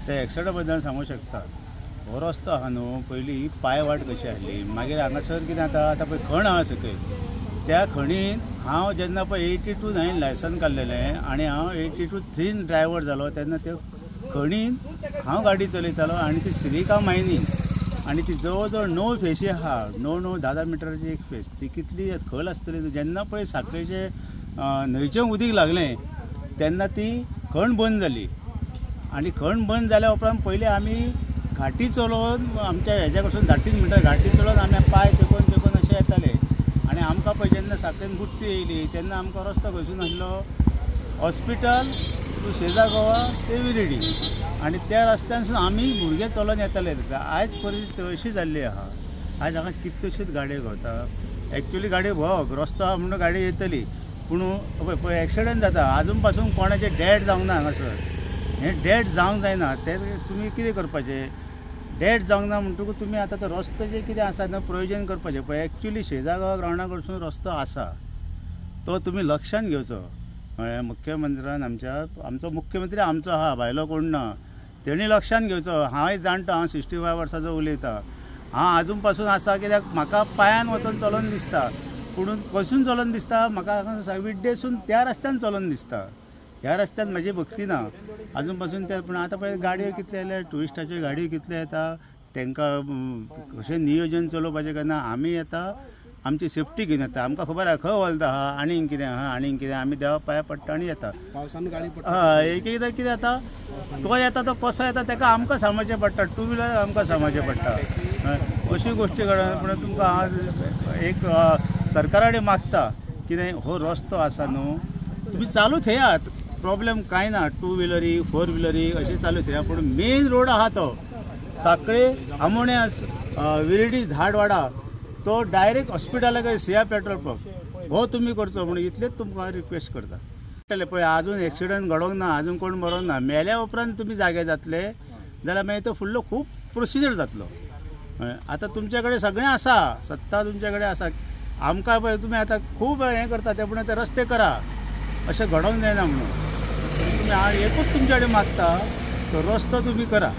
त्या एक्सिडेंटा बद्दल सांगू शकता. हो रस्तो आहा न्हू, पयलीं पांय वाट कशी आसली, मागीर हांगासर कितें जाता, आतां पळय खण आहा सकयल, त्या खणीन हांव जेन्ना पळय 82 हांवें लायसन काडलेलें आनी हांव 82 ड्रायव्हर जालो तेन्ना त्यो खणीन हांव गाडी चलयतालो आनी ती सिलिका मायनींग आनी ती जवळ जवळ 9 फेशी आहा, 9-10 मिटराची एक फेस. ती कितली खल आसतली. जेन्ना पळय साखळेचे न्हंयचें उदीक लागलें तेन्ना ती खण बंद जाली आनी खण बंद जाल्या उपरांत पयलीं आमी घाटी चलोवन आमच्या हेज्या कडसून 30 मिटर घाटी चलोवन आमी पांय तेकोन तेकोन अशें येताले आनी आमकां पळय जेन्ना साखळेन बुट्टी येयली तेन्ना आमकां रस्तो खंयसून आसलो, हॉस्पिटल टू शेजा गोवा ते विरेडी आनी त्या रस्त्यानसून आमी भुरगे चलोवन येताले. आयज परिस्थिती अशी जाल्ली आहा, आयज हांगा कितल्योश्योच गाडयो घावता. एक्चुली गाडी भोंवक रस्तो आहा म्हणून गाडी येतली, पूण पळय एक्सिडेंट जाता. आजून पासून कोणाचे डॅड जावंक ना हांगासर. हें डॅड जावंक जायना. ते तुमी कितें करपाचें, डॅड जावंक ना म्हणटकूच तुमी आतां तो रस्तो जे कितें आसा तें प्रयोजन करपाचें. पळय एक्चुली शेजा गांवा ग्रावंडा कडसून रस्तो आसा तो तुमी लक्षांत घेवचो. मुख्यमंत्र्यान आमचो मुख्यमंत्री आमचो आहा, भायलो कोण ना. तेणी लक्षांत घेवचो. हांवय जाणटो, हांव 65 वर्साचो उलयतां. हांव आजून पासून आसा कित्याक म्हाका पांयान वचोन चलोवन दिसता, पूण कसून चलोवन दिसता म्हाका विड्डेसून त्या रस्त्यान चलोवन दिसता. ह्या रस्त्यान म्हाजी भक्ती ना आजून पासून. ते पूण आतां पळय गाडयो कितले येयल्या, ट्युरिस्टाच्यो गाडयो कितले येता, तांकां कशें नियोजन चलोवपाचें केन्ना. आमी येता आमची सेफ्टी घेवन येता. आमकां खबर आहा खंय वलता आहा, आनीक कितें आहा, आनीक कितें. आमी देवा पांया पडटा आनी येता. हय, एक एकदां कितें जाता, तो येता तो कसो येता ताका आमकां सांबाळचें पडटा, टू व्हिलर आमकां सांबाळचें पडटा. अशी गोश्टी घडना. पूण तुमकां हांव एक सरकारा कडेन मागता कितें, हो रस्तो आसा न्हू तुमी चालू थेयात, प्रॉब्लेम कांय ना. 2 व्हिलरी 4 व्हिलरी अशें चालू थेया, पूण मेन रोड आहा तो साखळे आमोण्यास विरेडी धाडवाडा तो डायरेक्ट हॉस्पिटलाक सिया पेट्रोल पंप हो तुमी करचो म्हणून इतलेच तुमकां रिक्वेस्ट करता. पळय आजून एक्सिडंट घडोवंक ना, आजून कोण मरोंक ना. मेल्या उपरांत तुमी जागे जातले जाल्यार मागीर तो फुडलो खूब प्रोसिजर जातलो. आतां तुमचे कडेन सगळें आसा, सत्ता तुमचे कडेन आसा. आमकां पळय तुमी आतां खूब हें करता ते, पूण ते रस्ते करा, अशें घडोवंक जायना म्हणून. तुमी हांव एकूच तुमचे कडेन मागता, तो रस्तो तुमी करा.